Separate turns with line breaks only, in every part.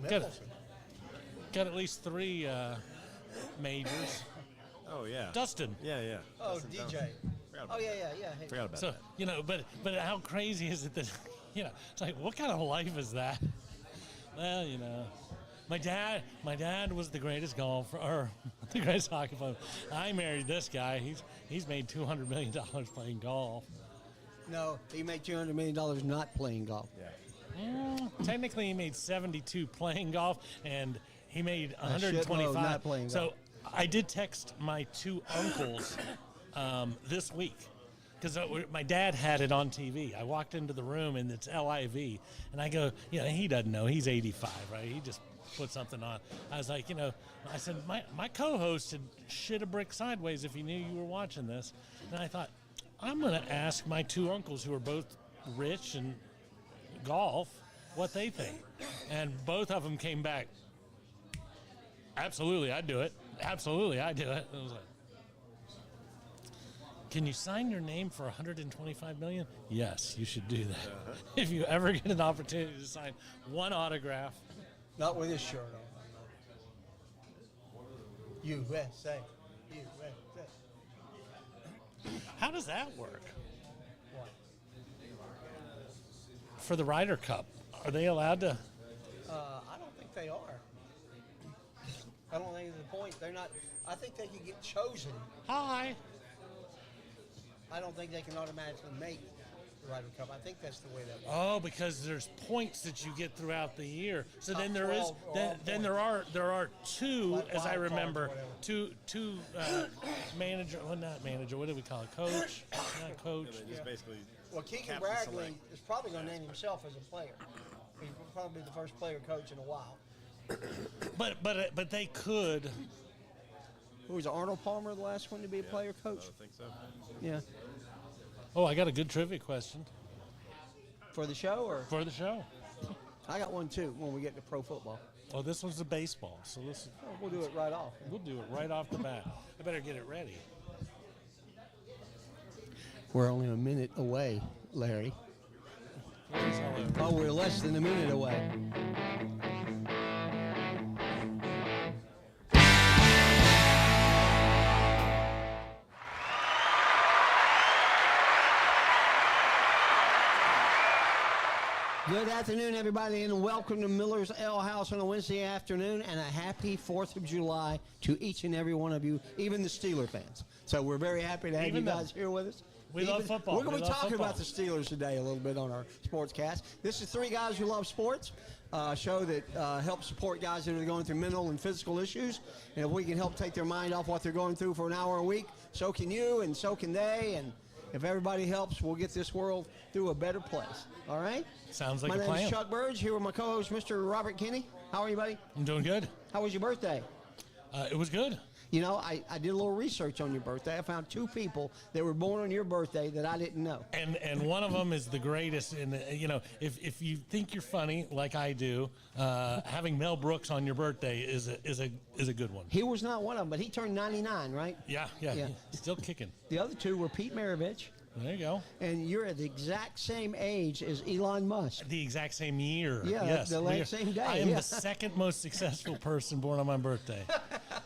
Got at least 3 majors.
Oh, yeah.
Dustin.
Yeah.
Oh,
Dustin
DJ.
Johnson.
Oh, yeah. Hey.
Forgot about
So,
that.
but how crazy is it that, it's like, what kind of life is that? Well, my dad was the greatest golfer, or the greatest hockey player. I married this guy. He's made $200 million playing golf.
No, he made $200 million not playing golf.
Yeah.
Technically, he made 72 playing golf, and he made 125
not playing golf.
So I did text my 2 uncles this week because my dad had it on TV. I walked into the room, and it's LIV, and I go, he doesn't know. He's 85, right? He just put something on. I was like, I said, my co-host would shit a brick sideways if he knew you were watching this. And I thought, I'm going to ask my 2 uncles who are both rich and golf what they think. And both of them came back, absolutely, I'd do it. Absolutely, I'd do it. I was like, can you sign your name for $125 million? Yes, you should do that. If you ever get an opportunity to sign one autograph.
Not with his shirt on. USA.
How does that work?
What?
For the Ryder Cup, are they allowed to?
I don't think they are. I don't think it's the point. They're not. I think they can get chosen.
Hi.
I don't think they can automatically make the Ryder Cup. I think that's the way that works.
Oh, because there's points that you get throughout the year. So then there
For
is
all
then there are 2,
Like
as I
wild cards or
remember,
whatever.
two manager. Well, not manager. What do we call it? Coach. Not coach.
They just basically
Well, Keegan
captain
Bradley
select.
is probably going to name himself as a player. He's probably the first player coach in a while.
But they could.
Who was Arnold Palmer the last one to be a player coach?
I think so.
Yeah.
Oh, I got a good trivia question
For the show, or
for the show.
I got one too when we get to pro football.
Oh, this one's a baseball, so
We'll do it right off.
we'll do it right off the bat. I better get it ready.
We're only a minute away, Larry.
Please, hello.
Oh, we're less than a minute away. Good afternoon, everybody, and welcome to Miller's Ale House on a Wednesday afternoon, and a happy 4th of July to each and every one of you, even the Steeler fans. So we're very happy to have
Even
you guys
them.
here with us.
We love football.
We're going
We
to be
love
talking
football.
about the Steelers today a little bit on our sportscast. This is Three Guys Who Love Sports, a show that helps support guys that are going through mental and physical issues. And if we can help take their mind off what they're going through for an hour a week, so can you and so can they. And if everybody helps, we'll get this world through a better place. All right?
Sounds like
My
a
name
plan.
is Chuck Burge, here with my co-host, Mr. Robert Kinney. How are you, buddy?
I'm doing good.
How was your birthday?
It was good.
You know, I did a little research on your birthday. I found 2 people that were born on your birthday that I didn't know.
And one of them is the greatest. And if you think you're funny like I do, having Mel Brooks on your birthday is a good one.
He was not one of them, but he turned 99, right?
Yeah. Still kicking.
The other 2 were Pete Maravich,
There you go.
and you're at the exact same age as Elon Musk.
The exact same year.
Yeah,
yes.
the same day,
I am
yeah.
the second most successful person born on my birthday.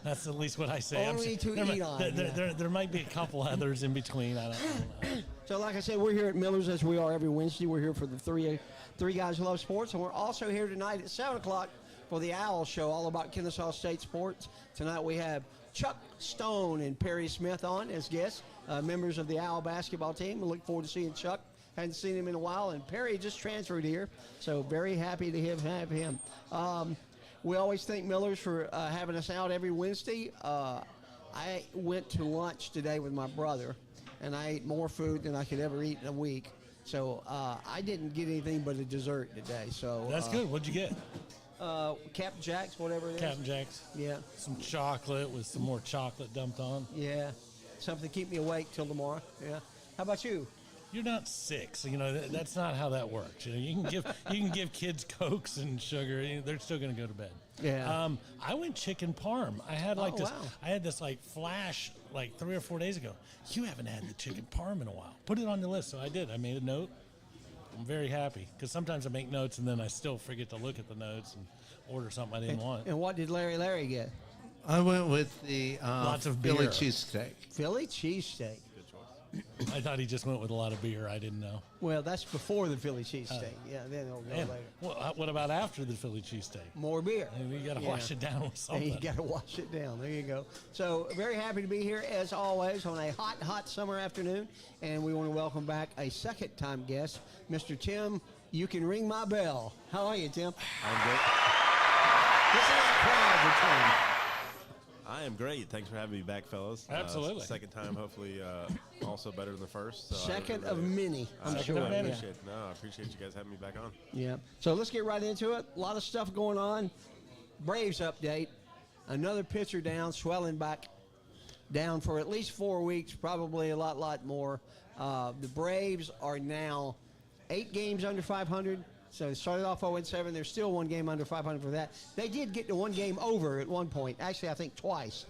That's at least what I say.
Only to
there,
Elon,
there might be a couple others in between. I don't know.
So like I said, we're here at Miller's as we are every Wednesday. We're here for the three Guys Who Love Sports, and we're also here tonight at 7 o'clock for the Owl Show, all about Kennesaw State sports. Tonight we have Chuck Stone and Perry Smith on as guests, members of the Owl basketball team. We look forward to seeing Chuck. Hadn't seen him in a while, and Perry just transferred here, so very happy to have him. We always thank Miller's for having us out every Wednesday. I went to lunch today with my brother, and I ate more food than I could ever eat in a week. So I didn't get anything but a dessert today. So
That's good. What'd you get?
Captain Jack's, whatever it is.
Captain Jack's.
Yeah,
Some chocolate with some more chocolate dumped on.
yeah. Something to keep me awake till tomorrow. Yeah. How about you?
You're not 6. That's not how that works. You can give kids Cokes and sugar. They're still going to go to bed.
Yeah.
I went chicken parm. I had
Oh,
this.
wow.
I had this flash 3 or 4 days ago. You haven't had the chicken parm in a while. Put it on the list. So I did. I made a note. I'm very happy because sometimes I make notes and then I still forget to look at the notes and order something I didn't want.
And what did Larry get?
I went with the
Lots of
Philly
beer.
cheesesteak.
Philly cheesesteak.
Good choice.
I thought he just went with a lot of beer. I didn't know.
Well, that's before the Philly cheesesteak. Yeah, then it'll go
And
later.
what about after the Philly cheesesteak?
More beer.
You got to
Yeah.
wash it down with
And
something.
you got to wash it down. There you go. So very happy to be here as always on a hot, hot summer afternoon, and we want to welcome back a second-time guest, Mr. Tim. You can ring my bell. How are you, Tim?
I'm great.
This is a crowd return.
I am great. Thanks for having me back, fellas.
Absolutely.
Second time, hopefully, also better than the first. So
Second
I
of many, I'm
Second
sure.
of many.
Yeah.
appreciate No, I appreciate you guys having me back on.
Yeah. So let's get right into it. A lot of stuff going on. Braves update. Another pitcher down, swelling back down for at least 4 weeks, probably a lot more. The Braves are now 8 games under 500. So they started off 0-7. They're still 1 game under 500 for that. They did get to 1 game over at one point. Actually, I think twice.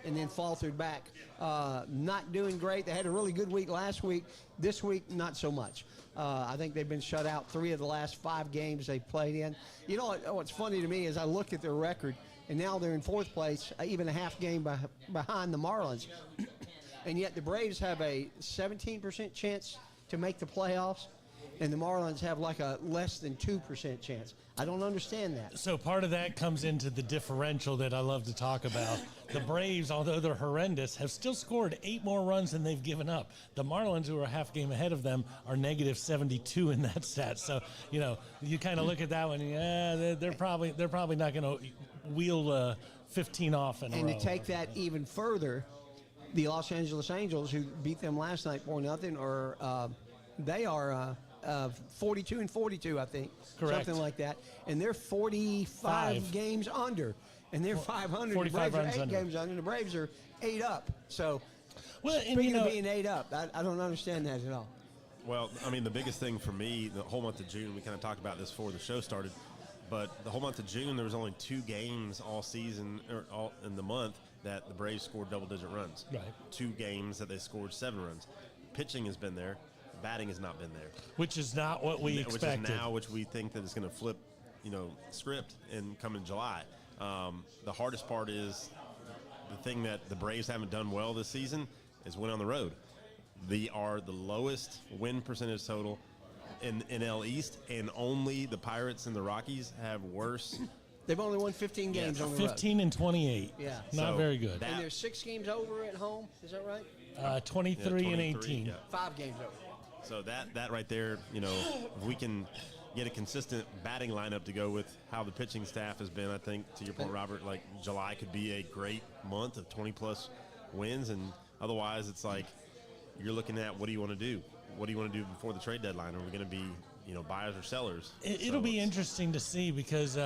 And then faltered back. Not doing great. They had a really good week last week. This week, not so much. I think they've been shut out 3 of the last 5 games they've played in. You know what's funny to me is I look at their record, and now they're in 4th place, even a half game behind the Marlins. And yet the Braves have a 17% chance to make the playoffs, and the Marlins have like a less than 2% chance. I don't understand that.
So part of that comes into the differential that I love to talk about. The Braves, although they're horrendous, have still scored 8 more runs than they've given up. The Marlins, who are a half game ahead of them, are negative 72 in that stat. So, you know, you kind of look at that one, yeah, they're probably not going to wheel 15 off in a row.
And to take that even further, the Los Angeles Angels, who beat them last night 4-0, they are 42-42, I think.
Correct.
Something like that. And they're 45 games under. And they're 500.
45
the Braves
runs
are 8
under.
games under. The Braves are 8 up. So,
Well, and
speaking
you know,
of being 8 up, I don't understand that at all.
Well, I mean, the biggest thing for me, the whole month of June, we kind of talked about this before the show started, but the whole month of June, there was only 2 games all season, or all in the month, that the Braves scored double-digit runs.
Right.
2 games that they scored 7 runs. Pitching has been there. Batting has not been there.
which is not what we expected.
Which is now, which we think that is going to flip, script and come in July. The hardest part is the thing that the Braves haven't done well this season is win on the road. They are the lowest win percentage total in NL East, and only the Pirates and the Rockies have worse.
They've only won 15 games on the road.
15 and 28.
Yeah.
Not
So
very good.
that-
And they're 6 games over at home. Is that right?
23 and
23,
18.
yeah.
5 games over.
So that right there, if we can get a consistent batting lineup to go with how the pitching staff has been, I think, to your point, Robert, like July could be a great month of 20-plus wins, and otherwise it's like you're looking at what do you want to do? What do you want to do before the trade deadline? Are we going to be, buyers or sellers?
It'll be interesting to see because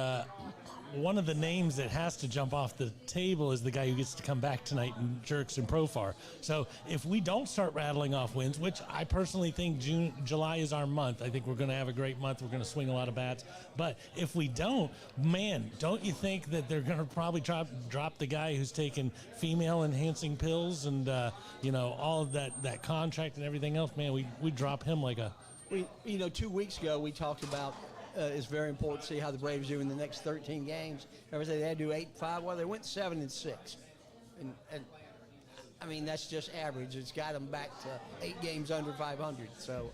one of the names that has to jump off the table is the guy who gets to come back tonight in Jurickson Profar. So if we don't start rattling off wins, which I personally think July is our month, I think we're going to have a great month. We're going to swing a lot of bats. But if we don't, man, don't you think that they're going to probably drop the guy who's taking female enhancing pills and, all of that contract and everything else? Man, we drop him like a...
2 weeks ago, we talked about it's very important to see how the Braves do in the next 13 games. Everybody said they had to do 8-5. Well, they went 7-6. And I mean, that's just average. It's got them back to 8 games under 500. So,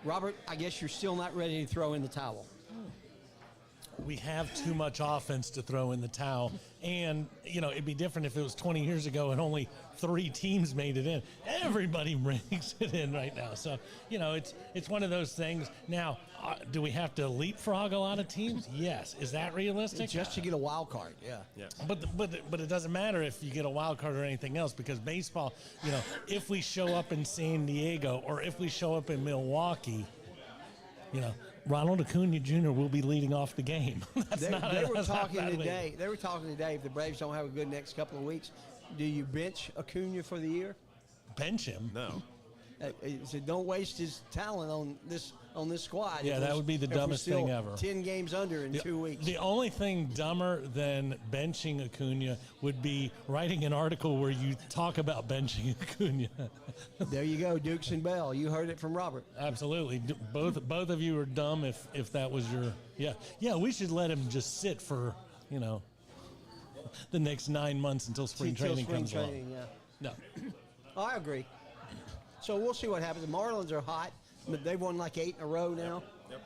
Robert, I guess you're still not ready to throw in the towel.
We have too much offense to throw in the towel. And, it'd be different if it was 20 years ago and only 3 teams made it in. Everybody brings it in right now. So, it's one of those things. Now, do we have to leapfrog a lot of teams? Yes. Is that realistic?
Just to get a wild card, yeah.
Yeah.
But it doesn't matter if you get a wild card or anything else because baseball, if we show up in San Diego or if we show up in Milwaukee, Ronald Acuna Jr. will be leading off the game. They
were talking today. They were talking today. If the Braves don't have a good next couple of weeks, do you bench Acuna for the year?
Bench him?
No.
He said, "Don't waste his talent on this squad."
Yeah,
if
that
we're-
would be the
if we're
dumbest
still
thing ever.
10 games under in 2 weeks.
The only thing dumber than benching Acuna would be writing an article where you talk about benching Acuna.
There you go, Dukes and Bell. You heard it from Robert.
Absolutely. Both of you are dumb if that was your yeah. We should let him just sit for the next 9 months until spring
Until
training
spring
comes
training,
along.
yeah.
No.
I agree. So we'll see what happens. The Marlins are hot. But they've won like 8 in a row now.
Yep.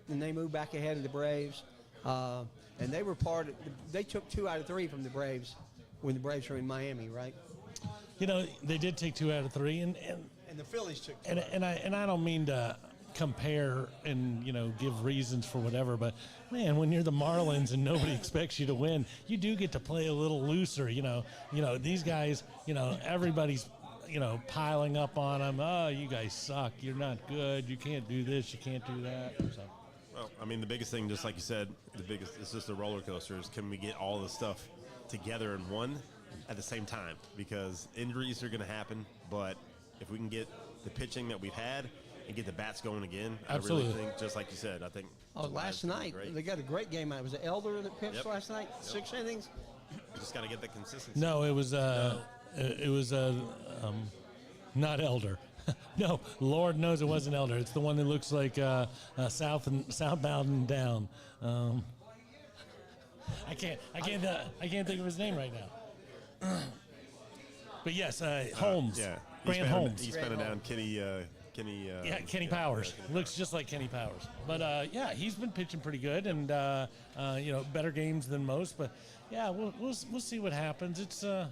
And they moved back ahead of the Braves. And they were they took 2 out of 3 from the Braves when the Braves were in Miami, right?
They did take 2 out of 3, and
the Phillies took 2.
and I don't mean to compare and give reasons for whatever, but man, when you're the Marlins and nobody expects you to win, you do get to play a little looser. These guys, everybody's piling up on them. Oh, you guys suck. You're not good. You can't do this. You can't do that. So.
Well, I mean, the biggest thing, just like you said, it's just a roller coaster. Is can we get all the stuff together in one at the same time? Because injuries are going to happen, but if we can get the pitching that we've had and get the bats going again,
Absolutely.
I really think, just like you said, I think.
Last night they got a great game out. Was it Elder that pitched
Yep.
last night? 6 innings.
Just got to get the consistency.
No, it was not Elder. No, Lord knows it wasn't Elder. It's the one that looks like southbound and down. I can't think of his name right now. But yes, Holmes.
Yeah.
Grant Holmes.
He's spinning down Kenny.
Kenny Powers. Looks just like Kenny Powers. But he's been pitching pretty good, and better games than most. But yeah, we'll see what happens. It's
So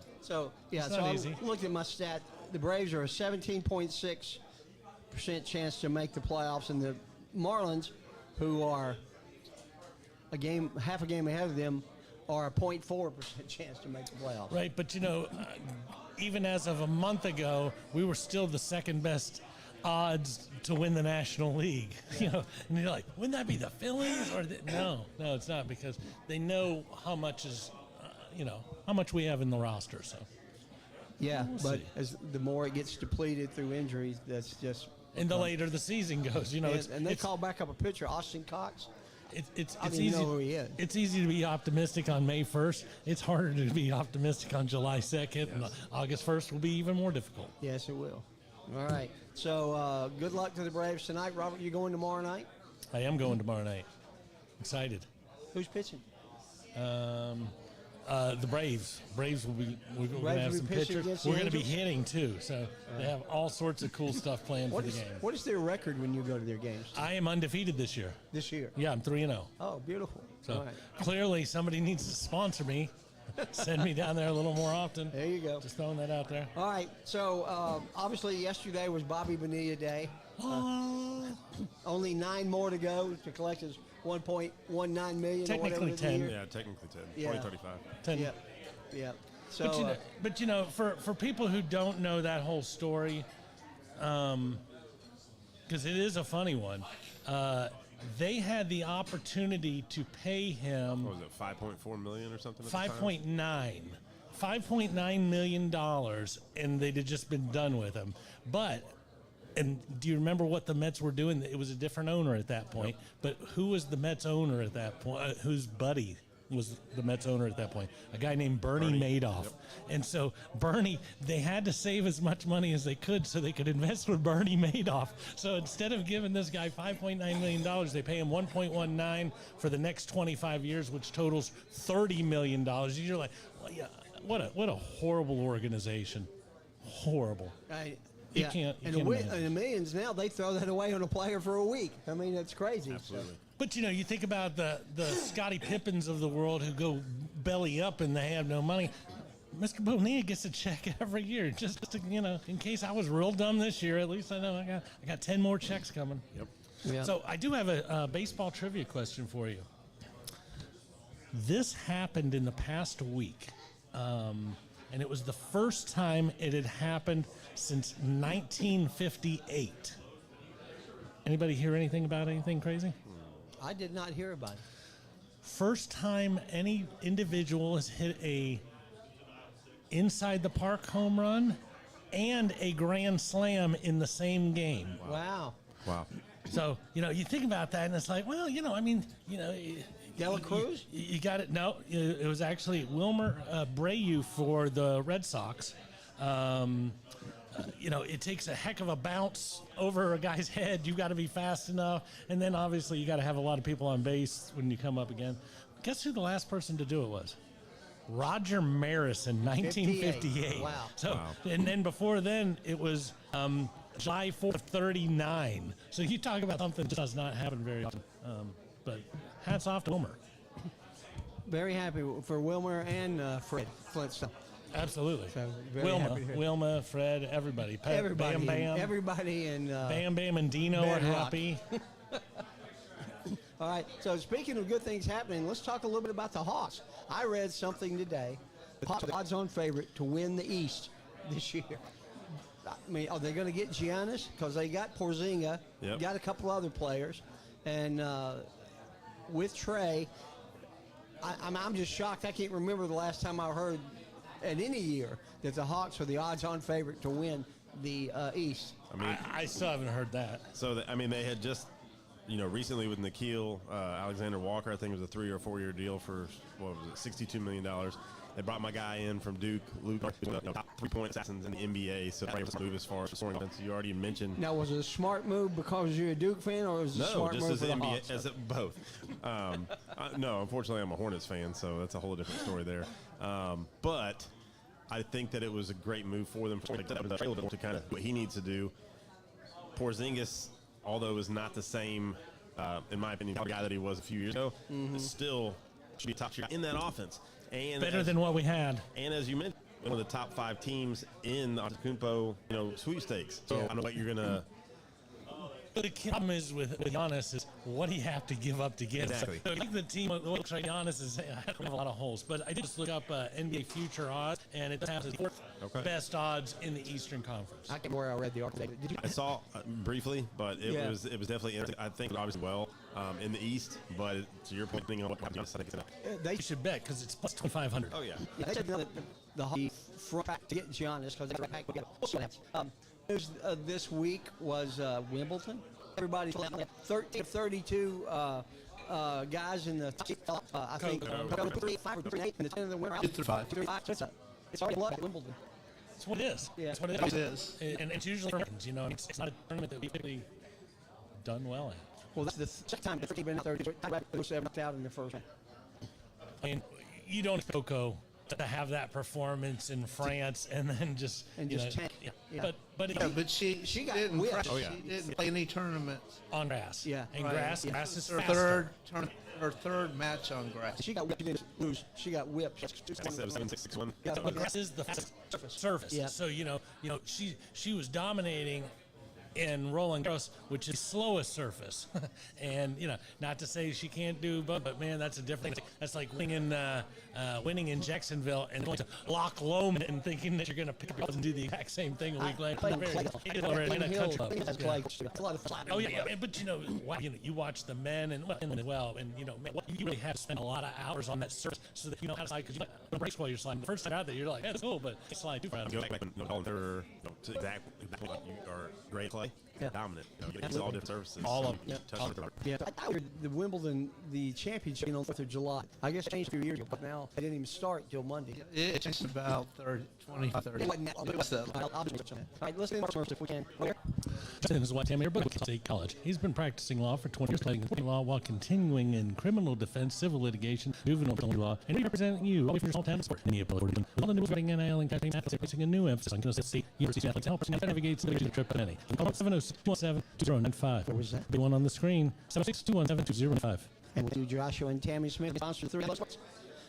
not
I
easy.
looked at my stat. The Braves are a 17.6% chance to make the playoffs, and the Marlins, who are half a game ahead of them, are a 0.4% chance to make the playoffs.
right. But even as of a month ago, we were still the second best odds to win the National League. And you're like, wouldn't that be the Phillies? Or no, it's not, because they know how much is, how much we have in the roster. So.
Yeah,
We'll
but
see.
as the more it gets depleted through injuries, that's just.
And the later the season goes,
And they call back up a pitcher, Austin Cox.
It's
I don't
easy.
even know who he is.
It's easy to be optimistic on May 1st. It's harder to be optimistic on July 2nd, and August 1st will be even more difficult.
Yes, it will. All right. So good luck to the Braves tonight. Robert, you going tomorrow night?
I am going tomorrow night. Excited.
Who's pitching?
The Braves. Braves will be. We're going to
Braves
have
will
some
be pitching
pitchers.
against the
We're going to be
Angels?
hitting too. So they have all sorts of cool stuff planned for the game.
What is their record when you go to their games
I am undefeated this year.
this year?
Yeah, I'm 3-0.
Oh, beautiful.
So
All right.
clearly somebody needs to sponsor me. Send me down there a little more often.
There you go.
Just throwing that out there.
All right. So obviously yesterday was Bobby Bonilla Day. Only 9 more to go to collect his 1.19 million.
Technically
or whatever it is a
10.
year.
Yeah, technically 10.
Yeah.
2035.
10.
Yeah. Yeah. So
But for people who don't know that whole story, because it is a funny one, they had the opportunity to pay him
What was it, 5.4 million or something? At the time?
$5.9 million, and they'd have just been done with him. And do you remember what the Mets were doing? It was a different owner at that point. But who was the Mets owner at that point? Whose buddy was the Mets owner at that point? A guy named Bernie Madoff.
Yep.
And so they had to save as much money as they could so they could invest with Bernie Madoff. So instead of giving this guy $5.9 million, they pay him $1.19 for the next 25 years, which totals $30 million. You're like, well, yeah, what a horrible organization. Horrible. You can't imagine.
And the millions now, they throw that away on a player for a week. I mean, that's crazy.
Absolutely.
But you think about the Scottie Pippens of the world who go belly up and they have no money. Mr. Bonilla gets a check every year, just to, in case I was real dumb this year. At least I know I got 10 more checks coming.
Yep.
Yeah.
So I do have a baseball trivia question for you. This happened in the past week, and it was the first time it had happened since 1958. Anybody hear anything about anything crazy?
I did not hear about it.
First time any individual has hit a inside the park home run and a grand slam in the same game.
Wow.
Wow.
So, you think about that, and it's like, well,
Dela Cruz?
You got it. No, it was actually Wilmer Abreu for the Red Sox. It takes a heck of a bounce over a guy's head. You got to be fast enough, and then obviously you got to have a lot of people on base when you come up again. Guess who the last person to do it was? Roger Maris in 1958.
Wow.
So, and then before then it was July 4th, 39. So you talk about something that does not happen very often. But hats off to Wilmer.
Very happy for Wilmer and Fred Flintstone.
Absolutely.
So very happy to hear.
Wilma, Fred, everybody.
Everybody,
Bam Bam.
everybody, and
Bam Bam and Dino are
Bedrock.
happy.
All right. So speaking of good things happening, let's talk a little bit about the Hawks. I read something today. The Hawks are the odds-on favorite to win the East this year. I mean, are they going to get Giannis? Because they got Porzingis,
Yep.
got a couple other players, and with Trey, I'm just shocked. I can't remember the last time I heard in any year that the Hawks are the odds-on favorite to win the East.
I mean,
I still haven't heard that.
so they had just, recently with Nikhil Alexander Walker, I think it was a 3 or 4 year deal for what was it, $62 million. They brought my guy in from Duke, Luke, who's one of the top 3-point assassins in the NBA. So they move as far as scoring. You already mentioned.
Now, was it a smart move because you're a Duke fan, or was it a
No,
smart
just
move
as
for the
NBA,
Hawks?
as both. No, unfortunately, I'm a Hornets fan, so that's a whole different story there. But I think that it was a great move for them to kind of what he needs to do. Porzingis, although is not the same, in my opinion, guy that he was a few years ago, still should be top shooter in that offense. And
Better than what we had.
And as you mentioned, one of the top 5 teams in the Antetokounmpo, sweepstakes. So I don't know what you're gonna.
But the problem is with Giannis is what do you have to give up to get him?
Exactly.
So I think the team with Giannis is have a lot of holes. But I did just look up NBA future odds, and it has the 4th best odds in the Eastern Conference.
I can't remember where I read the article. Did you?
I saw briefly, but it
Yeah.
was definitely, I think, obviously well in the East. But to your point, thinking on what happens, I think it's enough.
They
You should bet because it's plus 2,500.
Oh yeah.
They said that the Hawks front back to get Giannis because they got back together. News this week was Wimbledon. Everybody's playing 13 of 32 guys in the I think 3, 5, or 3, 8, and the 10 of them went out.
2 through 5.
2 through 5. It's already blood at Wimbledon.
That's what it is.
Yeah.
That's what it
It
is.
is.
And it's usually tournaments, it's not a tournament that we've really done well at.
Well, that's the second time the 13 been out there. They were knocked out in the first round.
I mean, you don't expect Coco to have that performance in France and then just
tank. Yeah.
But
Yeah, but she
got
didn't.
whipped.
Oh, yeah.
She didn't play any tournaments.
on grass.
Yeah.
And
Right.
grass
Yeah.
is
Her
faster.
her third match on grass.
She got whipped. She didn't lose. She got whipped.
7-6-6-1.
Yeah,
But grass is the fastest surface.
Yeah.
So she was dominating in Roland Garros, which is slowest surface. And not to say she can't do both, but man, that's a different. That's like winning in Jacksonville and going to Loch Lomond and thinking that you're going to pick up and do the exact same thing a week later.
Played on clay.
Atlanta Country Club.
That's
Yeah.
clay. It's a lot of flat.
Oh yeah, but you watch the men and women as well, and you really have to spend a lot of hours on that surface so that you know how to slide. Because you breaks while you're sliding. The first time out there, you're like, yeah, it's cool, but it's slide too far.
Go back when they're to exactly what you are great play,
Yeah.
dominant. It's all different services.
All of
them.
Yeah, I heard the Wimbledon, the championship on 4th of July. I guess it changed a few years ago, but now they didn't even start till Monday.
It changed about 25, 30.
It wasn't that long.
It was that long.
I'll just- All right, let's do first if we can. Where?
Justin is White Hammer, Book State College. He's been practicing law for 20 years, studying law while continuing in criminal defense, civil litigation, juvenile penalty law, and representing you all for your small town sport. Minneapolis, all the news writing NIL and casting athletes, placing a new emphasis on Kansas State University athletes, helping navigate the trip at any. Call 706-217-2095.
What was that?
Big one on the screen, 706-217-2095.
And we do Joshua and Tammy Smith, sponsor 3 Sports.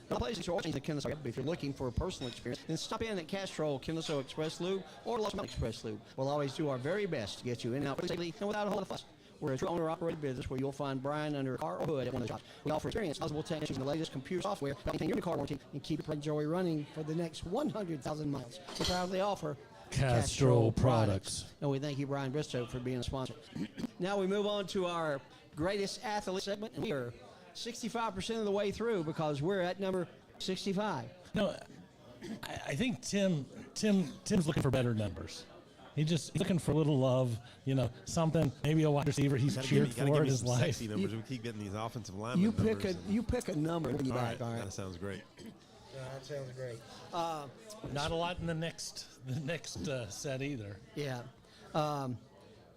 The places you're watching the Kennesaw. If you're looking for a personal experience, then stop in at Castrol, Kennesaw Express Lube, or Los Mountain Express Lube. We'll always do our very best to get you in and out safely and without a whole lot of fuss. We're a true owner-operated business where you'll find Brian under a car or hood at one of the shops. We offer experienced, knowledgeable technicians and the latest computer software to maintain your car warranty and keep your Joey running for the next 100,000 miles. We proudly offer
Castrol Products.
And we thank you, Brian Bristow, for being a sponsor. Now we move on to our greatest athlete segment, and we are 65% of the way through because we're at number 65.
No, I think Tim's looking for better numbers. He's looking for a little love, something, maybe a wide receiver he's cheered for in his life.
Sexy numbers. We keep getting these offensive linemen
You
numbers.
pick a number and you back.
All
All right.
that sounds great.
That sounds great.
Not a lot in the next set either.
Yeah.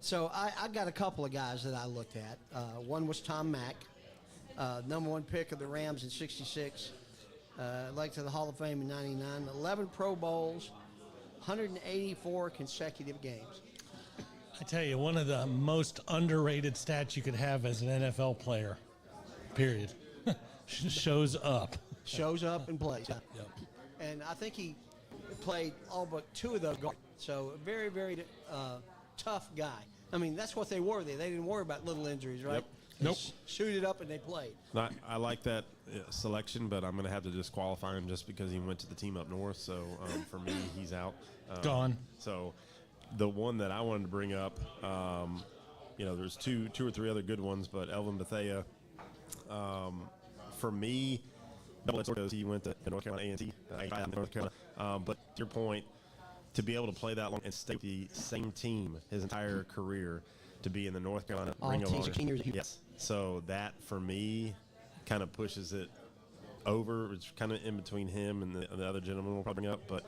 So I got a couple of guys that I looked at. One was Tom Mack, number one pick of the Rams in '66, elected to the Hall of Fame in '99, 11 Pro Bowls, 184 consecutive games.
I tell you, one of the most underrated stats you could have as an NFL player, period, shows up.
Shows up and plays.
Yep.
And I think he played all but two of those guards. So a very, very tough guy. I mean, that's what they were. They didn't worry about little injuries, right?
Yep.
They
Nope.
Suited up and they played.
I like that selection, but I'm going to have to disqualify him just because he went to the team up north. So for me, he's out.
Gone.
So the one that I wanted to bring up, there's two or three other good ones, but Elvin Bethea, for me, he went to North Carolina A&T, North Carolina. But to your point, to be able to play that long and stay with the same team his entire career, to be in the North Carolina Ring of Honor.
16 years.
Yes. So that, for me, kind of pushes it over. It's kind of in between him and the other gentleman we'll probably bring up. But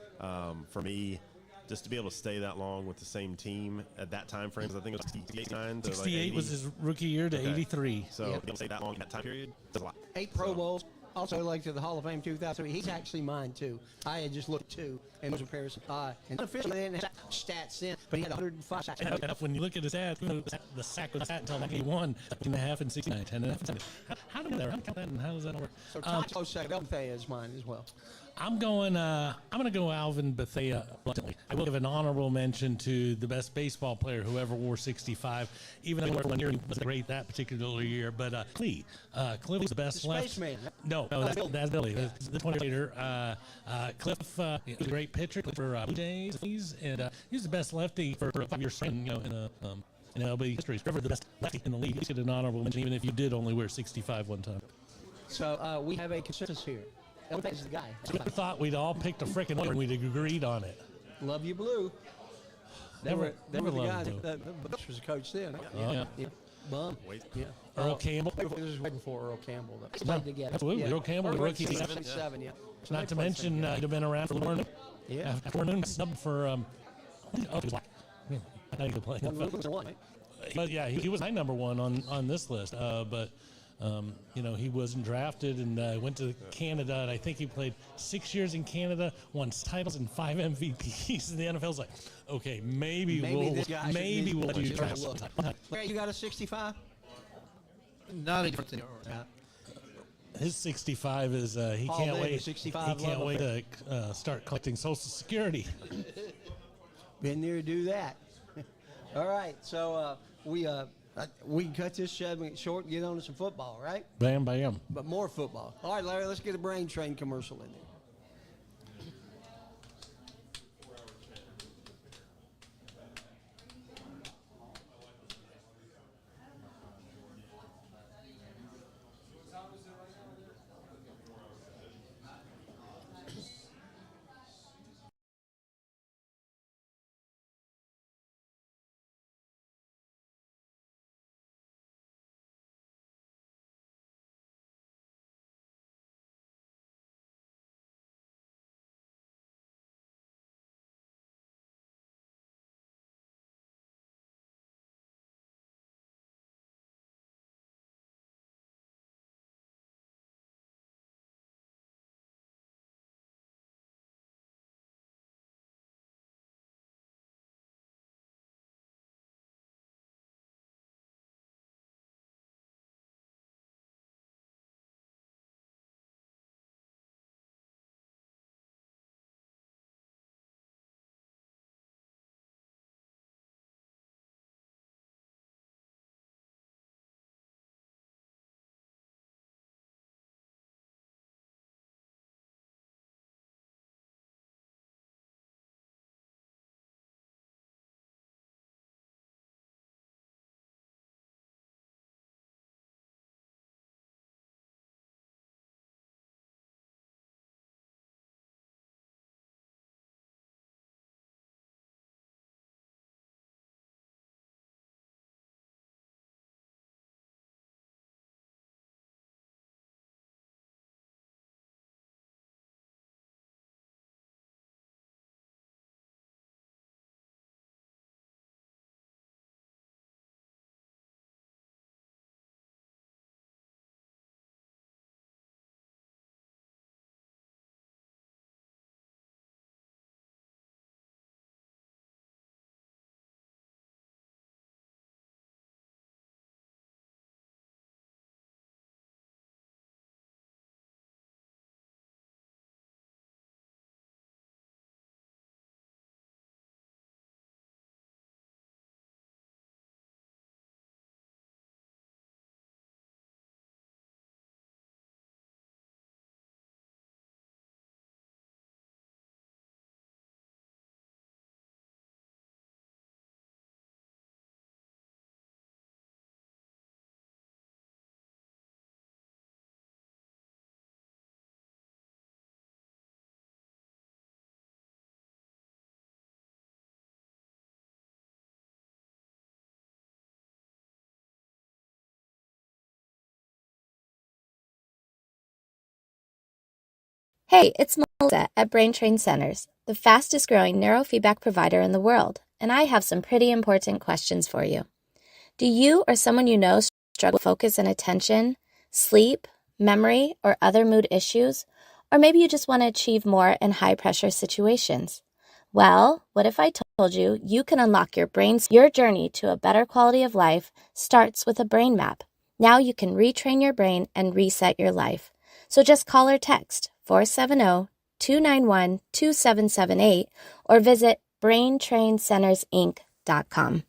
for me, just to be able to stay that long with the same team at that time frame, because I think it was 68 to
68 was his rookie year to 83.
So to be able to stay that long in that time period, that's a lot.
8 Pro Bowls. Also elected to the Hall of Fame 2003. He's actually mine, too. I had just looked, too, and was comparison. And unofficially, they didn't have stats then, but he had 105 sacks.
Enough when you look at his stats, the sack was sat until 91, 10.5 and 69, 10.5. How do you count that, and how does that work?
So Tom's close second. Elvin Bethea is mine as well.
I'm going to go Alvin Bethea. I will give an honorable mention to the best baseball player who ever wore 65, even though one year he wasn't great that particular year. But Clee was the best
The
left.
spaceman.
No, that's Billy. The 20 later. Cliff he was a great pitcher for Blue Jays, and he was the best lefty for a 5-year string, in MLB history. Forever the best lefty in the league. You get an honorable mention, even if you did only wear 65 one time.
So we have a consensus here. Elvin Bethea is the guy.
I thought we'd all picked a freaking one and we'd agreed on it.
Love you, Blue. They
Never
were the
loved
guys.
Blue.
Bush was a coach then.
Oh, yeah.
Bum.
Wait.
Yeah.
Earl Campbell.
This was way before Earl Campbell. They played together.
Absolutely. Earl Campbell, the rookie.
77, yeah.
Not to mention, he'd have been around for Warren.
Yeah.
After Warren snubbed for, he was black. I think he played. But yeah, he was my number one on this list. But he wasn't drafted and went to Canada. And I think he played 6 years in Canada, won titles and 5 MVPs. And the NFL's like, okay, maybe we'll let you draft sometime.
You got a 65?
Not a different thing.
His 65 is he
Paul
can't
Davis,
wait.
65
He can't
love
wait to start collecting Social Security.
Been there to do that. All right, so we can cut this segment short and get on to some football, right?
Bam, bam.
But more football. All right, Larry, let's get a brain train commercial in there.
Hey, it's Melissa at Brain Train Centers, the fastest growing neurofeedback provider in the world, and I have some pretty important questions for you. Do you or someone you know struggle with focus and attention, sleep, memory, or other mood issues? Or maybe you just want to achieve more in high pressure situations? Well, what if I told you you can unlock your brain's your journey to a better quality of life starts with a brain map. Now you can retrain your brain and reset your life. So just call or text 470-291-2778 or visit braintraincentersinc.com.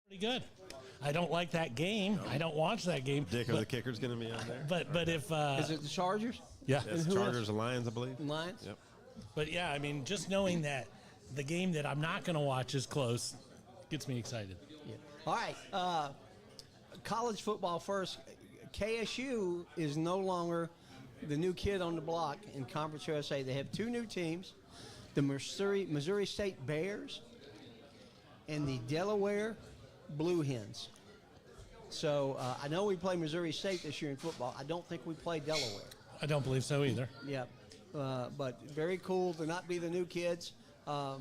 Pretty good. I don't like that game. I don't watch that game.
Dick of the Kicker's going to be on there.
But if
Is it the Chargers?
yeah,
It's
who
Chargers and Lions, I believe.
Lions?
Yep.
but yeah, I mean, just knowing that the game that I'm not going to watch is close gets me excited.
Yeah. All right. College football first. KSU is no longer the new kid on the block in Conference USA. They have two new teams, the Missouri State Bears and the Delaware Blue Hens. So I know we play Missouri State this year in football. I don't think we play Delaware.
I don't believe so either.
Yeah, but very cool to not be the new kids. I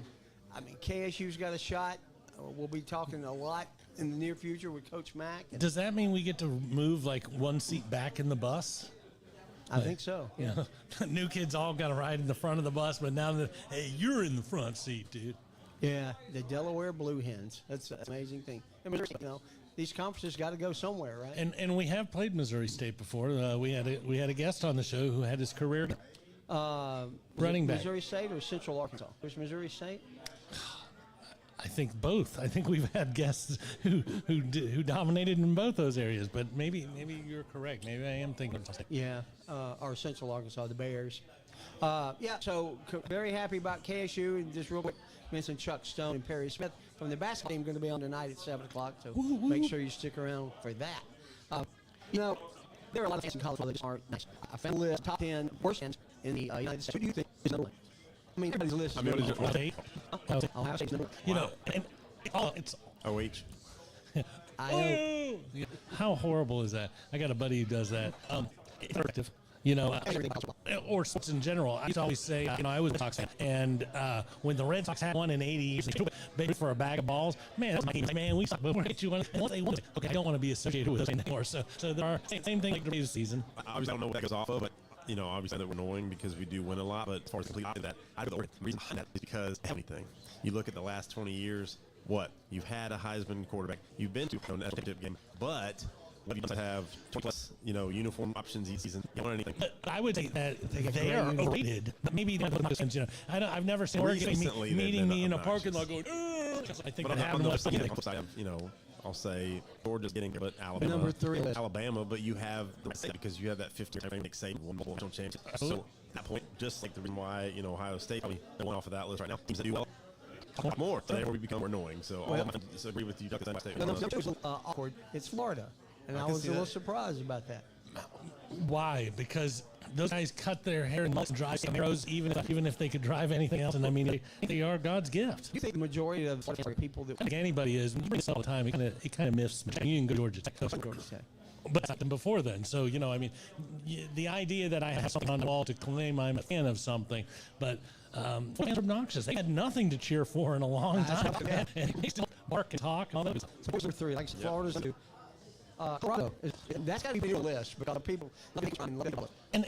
mean, KSU's got a shot. We'll be talking a lot in the near future with Coach Mack.
Does that mean we get to move like one seat back in the bus?
I think so.
You know, new kids all got to ride in the front of the bus, but now hey, you're in the front seat, dude.
Yeah, the Delaware Blue Hens. That's an amazing thing. And Missouri, you know, these conferences got to go somewhere, right?
And we have played Missouri State before. We had a guest on the show who had his career running back.
Missouri State or Central Arkansas? There's Missouri State.
I think both. I think we've had guests who dominated in both those areas. But maybe you're correct. Maybe I am thinking something.
Yeah, or Central Arkansas, the Bears. Yeah, so very happy about KSU. And just real quick, mention Chuck Stone and Perry Smith from the basketball team going to be on tonight at 7 o'clock. So make sure you stick around for that. You know, there are a lot of fans in college football that just aren't nice. I found a list of top 10 worst fans in the United States. Who do you think is number one? I mean, everybody's list is number one. Ohio State's number one.
You know, and it's
OH.
I know.
how horrible is that? I got a buddy who does that. It's effective. You know, or sports in general. I used to always say, you know, I was a Sox fan, and when the Red Sox had one in 80 years, they for a bag of balls. Man, that's my team. Man, we suck, but we're hit you one. Once they won, okay, I don't want to be associated with those anymore. So there are same thing like the season.
Obviously, I don't know what that goes off of, but you know, obviously that we're annoying because we do win a lot. But as far as complete opposite of that, I do the reason behind that is because anything. You look at the last 20 years. What you've had a Heisman quarterback. You've been to a national championship game, but. What have you done to have 20 plus, you know, uniform options each season? You don't want anything.
But I would say that they are overrated. Maybe you know, I've never seen Oregon meeting me in a parking lot going. I think
but
that happened.
You know, I'll say Georgia's getting it, but Alabama,
Number 3,
Alabama, but you have the state because you have that 50 time Nick Saban won multiple national championships. So at that point, just like the reason why you know Ohio State probably went off of that list right now, teams that do well. More, so therefore we become more annoying. So all of them disagree with you. Ohio State.
Number 2 is awkward. It's Florida. And I was a little surprised about that.
Why? Because those guys cut their hair and drive arrows, even if they could drive anything else. And I mean, they are God's gift.
Do you think the majority of people that
I think anybody is. You bring this all the time. It kind of miffs me. You can go to Georgia Tech. But it's happened before then. So, you know, I mean, the idea that I have something on the wall to claim I'm a fan of something, but fans are obnoxious. They had nothing to cheer for in a long time. And they still bark and talk and all that.
So number 3, like Florida's two. Colorado. That's got to be on the list because people.
And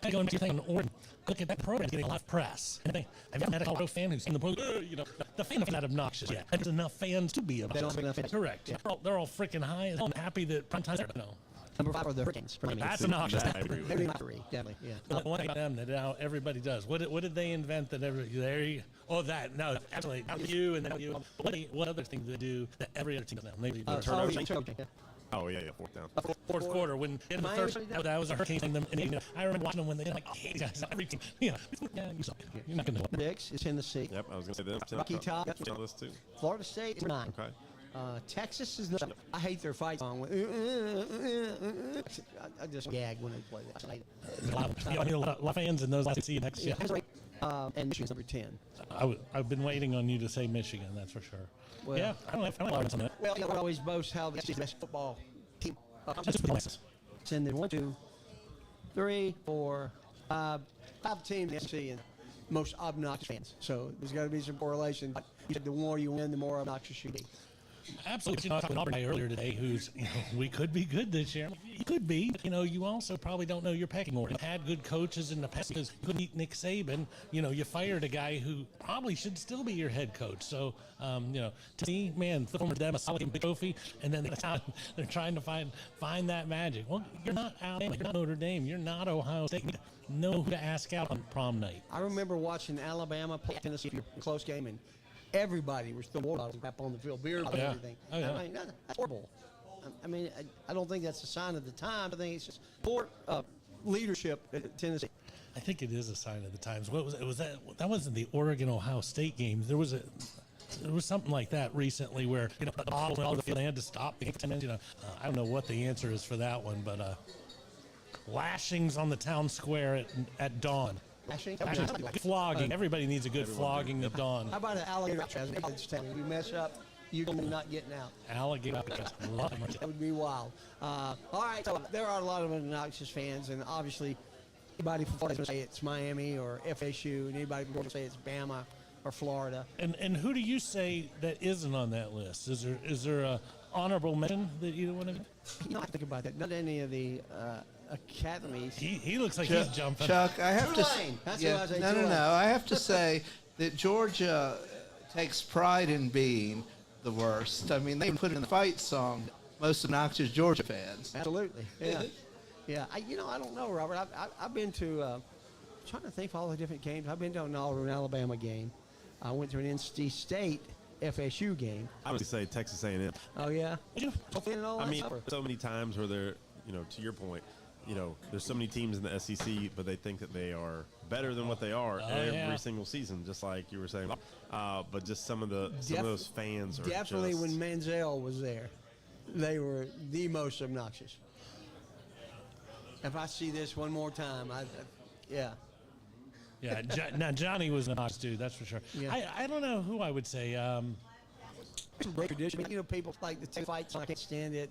I go into thing Oregon. Look at that program getting a lot of press. And I've never met a Colorado fan who's seen the program. You know, the fan is not obnoxious yet. There's enough fans to be obnoxious.
They don't have enough fans.
Correct. Yeah. They're all freaking high and happy that prime time. No.
Number 5 are the Hurricanes. For me.
That's obnoxious.
I agree with
They're
you.
number 3, definitely. Yeah.
But one thing about them that now everybody does. What did they invent that absolutely not you and then you. What other thing do they do that every other team does now? Maybe
turnover.
Yeah.
Oh yeah, fourth down.
fourth quarter when in the third that was a Hurricane thing. And I remember watching them when they like, hey guys, every team, yeah, you suck. You're not gonna win.
6 is Tennessee.
Yep, I was gonna say them.
Rocky Top.
On the list too.
Florida State is 9.
Okay.
Texas is the. I hate their fight song. I just gag when they play that.
A lot of fans in those last see you next year.
And Michigan's number 10.
I've been waiting on you to say Michigan. That's for sure.
Well,
yeah, I don't know on that.
Well, we always boast how the best football team.
Just with license.
And then 1, 2, 3, 4, 5 teams in the SEC and most obnoxious fans. So there's got to be some correlation. You said the more you win, the more obnoxious you be.
Absolutely. I was talking to Auburn earlier today, who's, we could be good this year. You could be, but, you also probably don't know your pecking order. You had good coaches in the past because you couldn't eat Nick Saban. You fired a guy who probably should still be your head coach. So, to me, man, for them a solid big trophy, and then they're trying to find that magic. Well, you're not Alabama, you're not Notre Dame, you're not Ohio State. You know who to ask out on prom night.
I remember watching Alabama play Tennessee in a close game, and everybody was throwing water bottles up on the field, beer, and everything.
Oh, yeah.
I mean, that's horrible. I don't think that's a sign of the time. I think it's just poor leadership at Tennessee.
I think it is a sign of the times. What was it? Was that wasn't the Oregon Ohio State game? There was something like that recently where the bottle and all the field, they had to stop the game for 10 minutes. I don't know what the answer is for that one, but lashings on the town square at dawn. Flogging. Everybody needs a good flogging at dawn.
How about an alligator trap? You mess up, you're not getting out.
Alligator.
That would be wild. All right, so there are a lot of obnoxious fans, and obviously anybody from Florida say it's Miami or FSU, and anybody from Georgia say it's Bama or Florida.
And who do you say that isn't on that list? Is there a honorable mention that you don't want to?
I think about that. Not any of the academies.
He looks like he's jumping.
Chuck, I have
Tulane. That's what I was saying,
no.
Tulane.
I have to say that Georgia takes pride in being the worst. I mean, they put in the fight song, most obnoxious Georgia fans.
Absolutely. Yeah. Yeah. I don't know, Robert. I've been to. I'm trying to think of all the different games. I've been to an Auburn, Alabama game. I went to an NC State FSU game.
I would say Texas A&M.
Oh yeah.
I mean, so many times where they're, to your point, there's so many teams in the SEC, but they think that they are better than what they are every single season, just like you were saying. But just some of those fans are
definitely when Manziel was there, they were the most obnoxious. If I see this one more time, yeah.
Yeah, now Johnny was an obnoxious dude, that's for sure.
Yeah.
I don't know who I would say.
Great tradition. People like the two fights. I can't stand it.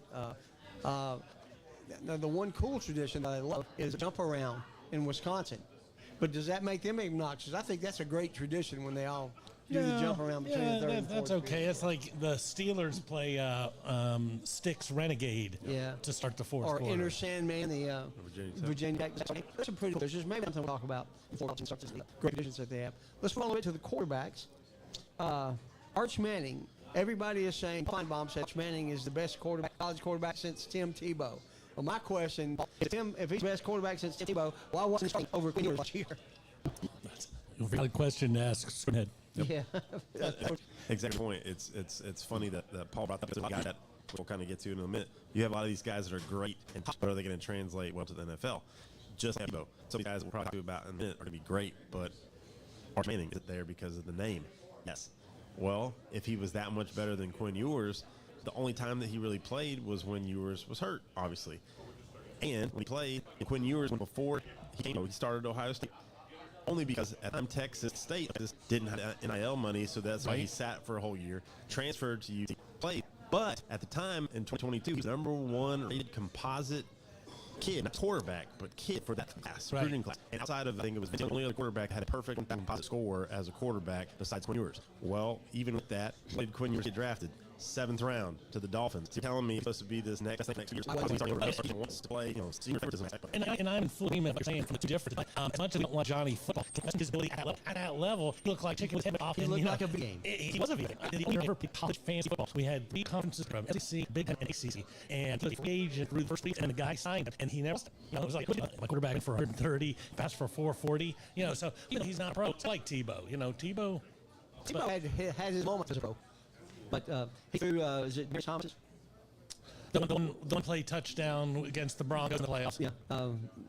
Now, the one cool tradition that I love is a jump around in Wisconsin. But does that make them obnoxious? I think that's a great tradition when they all do the jump around between the third and fourth.
That's okay. It's like the Steelers play Styx Renegade to start the fourth quarter.
Or Enter Sandman, the Virginia Tech. That's a pretty cool tradition. Maybe something we'll talk about before we start this great traditions that they have. Let's move all the way to the quarterbacks. Arch Manning. Everybody is saying, Feinbaum said Arch Manning is the best college quarterback since Tim Tebow. Well, my question, if he's the best quarterback since Tim Tebow, why wasn't he starting over Quinn Ewers last year?
That's a valid question to ask. Go ahead.
Yeah.
Exact point. It's funny that Paul brought up a guy that we'll kind of get to in a minute. You have a lot of these guys that are great, but are they going to translate well to the NFL? Just Tebow. Some of these guys we'll probably talk about in a minute are going to be great, but Arch Manning is there because of the name. Yes. Well, if he was that much better than Quinn Ewers, the only time that he really played was when Ewers was hurt, obviously. And when he played, Quinn Ewers, before he started Ohio State, only because at the time Texas State just didn't have NIL money, so that's why he sat for a whole year, transferred to UT, played. But at the time, in 2022, he was the #1 rated composite kid, not quarterback, but kid for that class, recruiting class. And outside of, I think it was the only other quarterback had a perfect composite score as a quarterback besides Quinn Ewers. Well, even with that, when did Quinn Ewers get drafted? 7th round to the Dolphins. You're telling me he's supposed to be this next 2 years. He wants to play, senior favoritism.
And I'm in full agreement with what you're saying from the two different. As much as we don't want Johnny football, his ability at that level, he looked like chicken with head off.
He looked like a V-game.
He was a V-game. The only ever college fantasy football. We had 3 conferences from SEC, Big Ten, and ACC. And he was free agent through the first week, and the guy signed, and he never, it was like, my quarterback for 130, passed for 440. So he's not a pro. It's like Tebow. Tebow
had his moment as a pro. But he threw, is it Demaryius Thomas?
Don't play touchdown against the Broncos in the playoffs.
Yeah.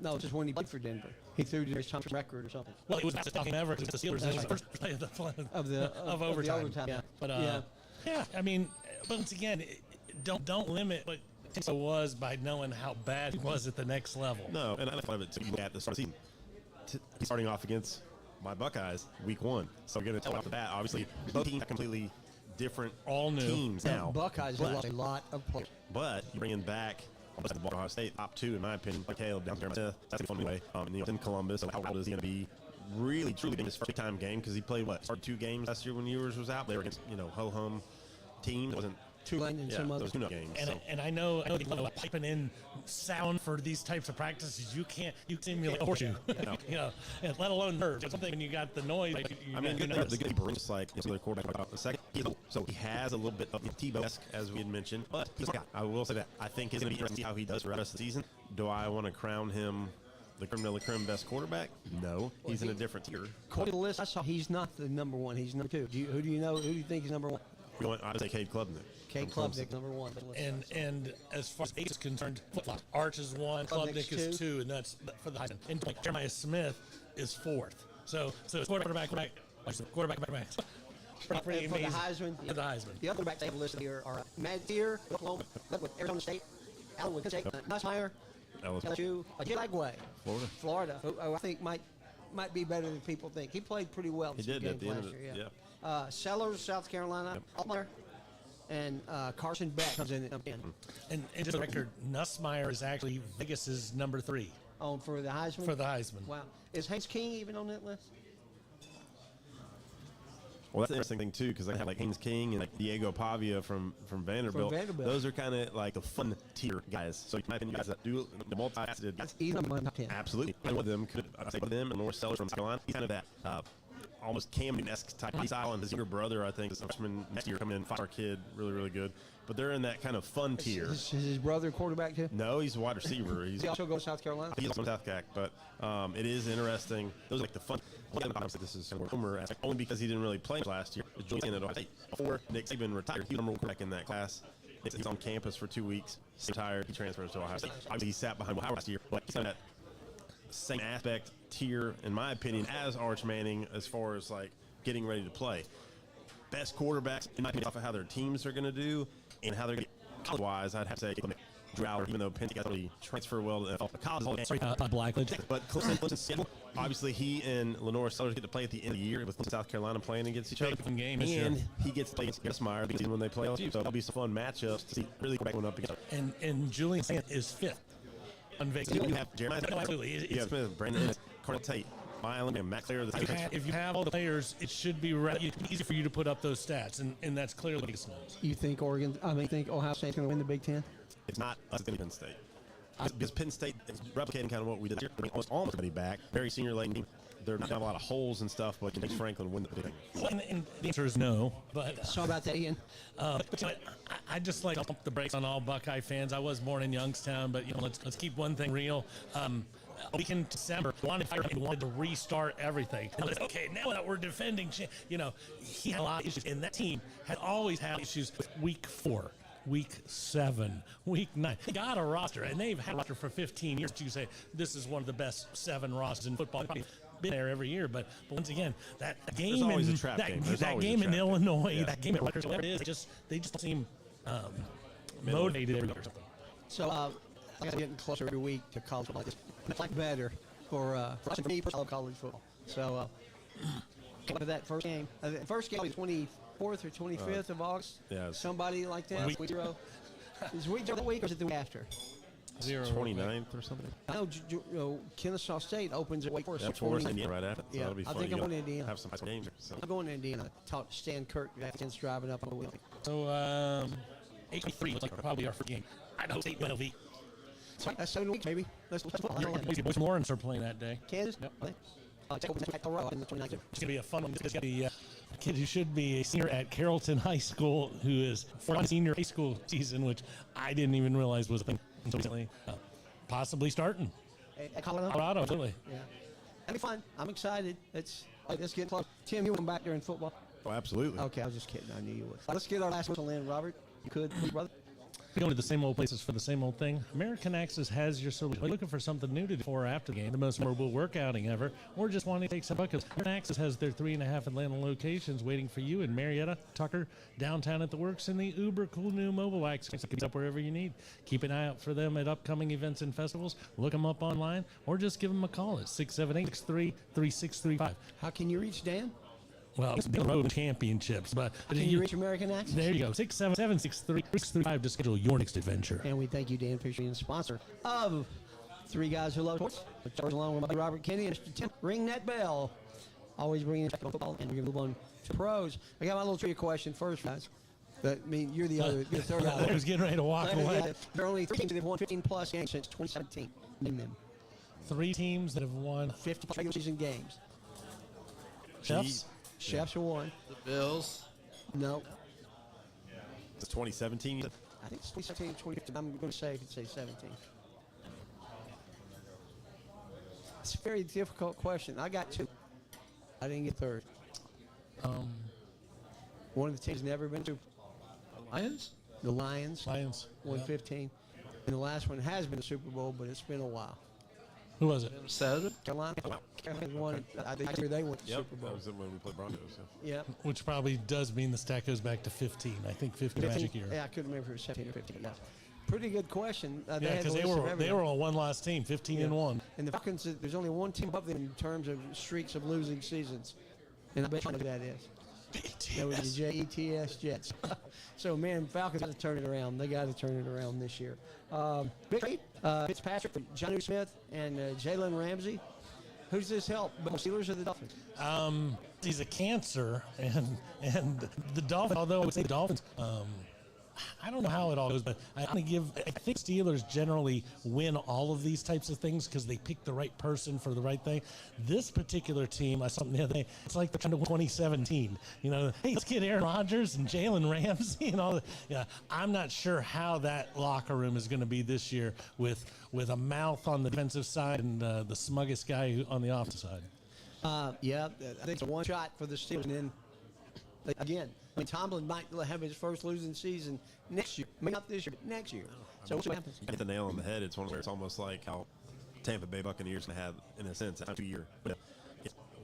No, just when he played for Denver. He threw Demaryius Thomas record or something.
Well, it was the fastest talking ever because the Steelers was the first play of overtime.
Yeah.
But yeah, I mean, once again, don't limit what Tebow was by knowing how bad he was at the next level.
No, and I thought of it too at the start of the season. Starting off against my Buckeyes week 1. So we're going to tell off the bat. Obviously, both teams are completely different
all new
teams now.
Buckeyes have lost a lot of players.
But you bring in back Ohio State, top 2 in my opinion, like Caleb down there. That's a fun way. In Columbus, so how old is he going to be? Really, truly in his first time game because he played started 2 games last year when Ewers was out. They were against ho-hum teams. It wasn't
Tulane and some other
games.
And I know they love piping in sound for these types of practices. You simulate a horseshoe, and let alone nerves. It's something when you got the noise.
The good brings like the quarterback about the second. So he has a little bit of Tebow-esque, as we had mentioned, but he's got. I will say that I think it's going to be interesting to see how he does for the rest of the season. Do I want to crown him the creme de la creme best quarterback? No, he's in a different tier.
According to the list I saw, he's not the number 1. He's number 2. Who do you think is number 1?
I would say Cade Klubnik.
Cade Klubnik, number 1.
And as far as age is concerned, flip-flop. Arch is 1, Klubnik is 2, and that's for the Heisman. And Jeremiah Smith is 4th. So it's quarterback. For the
Heisman.
For the Heisman.
The other backs they have listed here are Matt Deere, Oklahoma, with Arizona State, Allen with Penn State, Nussmeier, LSU, Jilagway, Florida, who I think might be better than people think. He played pretty well.
He did at the end of it. Yeah.
Sellers, South Carolina, Altmaier, and Carson Beck comes in at number 10.
And just the record, Nussmeier is actually Vegas's number 3.
For the Heisman?
For the Heisman.
Wow. Is Haynes King even on that list?
Well, that's the interesting thing, too, because I have like Haynes King and like Diego Pavia from Vanderbilt. Those are kind of like the fun tier guys. So, in my opinion, guys that do the multifaceted guys.
He's number 1 top 10.
Absolutely. One of them could, I'd say, them and North Sellers from South Carolina. He's kind of that almost Cam Newton-esque type style, and his younger brother, I think, is a freshman next year coming in, 5-star kid, really, really good. But they're in that kind of fun tier.
Is his brother quarterback too?
No, he's a wide receiver.
He also goes to South Carolina?
He's from South Cac, but it is interesting. Those are like the fun. Obviously, this is Homer aspect, only because he didn't really play last year. Julian at Ohio State. Before Nick Saban retired, he was number 1 quarterback in that class. He's on campus for 2 weeks. He's retired. He transfers to Ohio State. Obviously, he sat behind Will Howard last year, but he's on that same aspect tier, in my opinion, as Arch Manning as far as like getting ready to play. Best quarterbacks, in my opinion, off of how their teams are going to do and how they're going to get college-wise, I'd have to say Drew Allar, even though Penn State got really transfer well to the college.
Blackledge.
But Clemson's schedule, obviously he and Lenore Sellers get to play at the end of the year with South Carolina playing against each other.
Game,
and he gets to play against Nussmeier when they play LSU. So that'll be some fun matchups to see really going up against.
And Julian is 5th on Vegas.
You have Jeremiah. No, absolutely. You have Smith, Brandon, Cardell Tate, Milan, and Matt Clare.
If you have all the players, it should be easy for you to put up those stats, and that's clearly what he knows.
You think think Ohio State's going to win the Big Ten?
It's not us, it's Penn State. Because Penn State is replicating kind of what we did here. Bring almost everybody back. Very senior laden team. There not a lot of holes and stuff, but can James Franklin win the big thing?
Well, and the answer is no. But
so about that, Ian.
But I just like to pump the brakes on all Buckeye fans. I was born in Youngstown, but let's keep one thing real. A week in December, wanted to restart everything. Okay, now that we're defending, he had a lot of issues, and that team had always had issues with week 4. Week 7, week 9. They got a roster, and they've had a roster for 15 years. You say this is one of the best 7 rosters in football. Been there every year, but once again, that game in Illinois, that game at Rutgers, whatever it is, they just seem motivated every week or something.
So, like I'm getting closer every week to college football. It's like better for me. I love college football. So, to that first game. The first game was 24th or 25th of August.
Yeah.
Somebody like that. Week 0. Is week 0 that week or is it the week after?
0.
29th or something.
I know, Kennesaw State opens at Wake Forest.
That's Forest, Indiana, right after. So
Yeah,
that'll be
I
fun.
think I'm going to Indiana.
Have some games. So.
I'm going to Indiana. Talk to Stan Kirk. Stan's driving up on the wheel.
So, 8-3 looks like probably our first game. Idaho State, UNLV.
That's 7 weeks, maybe. Let's
Boys Lawrence are playing that day.
Kansas?
Yep.
Take over at Colorado in the 29th.
It's going to be a fun one. It's got the kid who should be a senior at Carrollton High School, who is for senior high school season, which I didn't even realize was a thing until recently. Possibly starting.
At Colorado?
Colorado, absolutely.
Yeah. That'd be fun. I'm excited. Let's get close. Tim, you went back there in football?
Oh, absolutely.
Okay, I was just kidding. I knew you would. Let's get our last whistle in, Robert. You could, please, brother.
We're going to the same old places for the same old thing. American Access has your service. We're looking for something new to do before or after the game, the most memorable workouting ever, or just wanting to take some buckets. American Access has their 3.5 Atlanta locations waiting for you in Marietta, Tucker, downtown at the Works, and the uber cool new mobile access that can be up wherever you need. Keep an eye out for them at upcoming events and festivals. Look them up online, or just give them a call at 678-633635.
How can you reach Dan?
Well, it's the road championships, but
Can you reach American Access?
there you go. 677-63635 to schedule your next adventure.
And we thank you, Dan Fisher, being sponsor of Three Guys Who Love Sports. Charles along with my buddy Robert Kennedy and Mr. Tim. Ring that bell. Always bringing in football, and we're going to move on to pros. I got my little trivia question first, guys. But, I mean, you're the third guy.
I was getting ready to walk away.
There are only 3 teams that have won 15-plus games since 2017. Name them.
3 teams that have won
50-plus regular season games.
Chefs.
Chefs are one.
The Bills.
No.
It's 2017.
I think it's 2017, 2015. I'm going to say, I could say 17. It's a very difficult question. I got 2. I didn't get third. One of the teams never been to
Lions?
the Lions.
Lions.
Won
Yeah.
15. And the last one has been a Super Bowl, but it's been a while.
Who was it?
Minnesota?
Carolina won. I think they went to the Super
That
Bowl.
was when we played Broncos. Yeah.
Yep.
Which probably does mean the stack goes back to 15. I think 15 magic year.
Yeah, I couldn't remember if it was 17 or 15. Yes. Pretty good question.
Yeah,
had the
because they
list of
were
everything.
a one-loss team, 15 and 1.
And the Falcons, there's only one team above them in terms of streaks of losing seasons. And I bet you know who that is. That was the Jets, Jets. So, man, Falcons got to turn it around. They got to turn it around this year. Big trade, Fitzpatrick for Jonnu Smith and Jalen Ramsey. Who does this help? The Steelers or the Dolphins?
He's a cancer, and the Dolphins. Although I would say the Dolphins. I don't know how it all goes, but I think Steelers generally win all of these types of things because they pick the right person for the right thing. This particular team, I saw something the other day, it's like they're trying to win 2017. You know, hey, let's get Aaron Rodgers and Jalen Ramsey and all that. Yeah, I'm not sure how that locker room is going to be this year with a mouth on the defensive side and the smuggest guy on the offensive side.
Yeah, I think it's a one shot for the Steelers. And then, again, I mean, Tomlin might have his first losing season next year. Maybe not this year, but next year. So we'll see what happens.
Hit the nail on the head. It's one where it's almost like how Tampa Bay Buccaneers can have, in a sense, a 2-year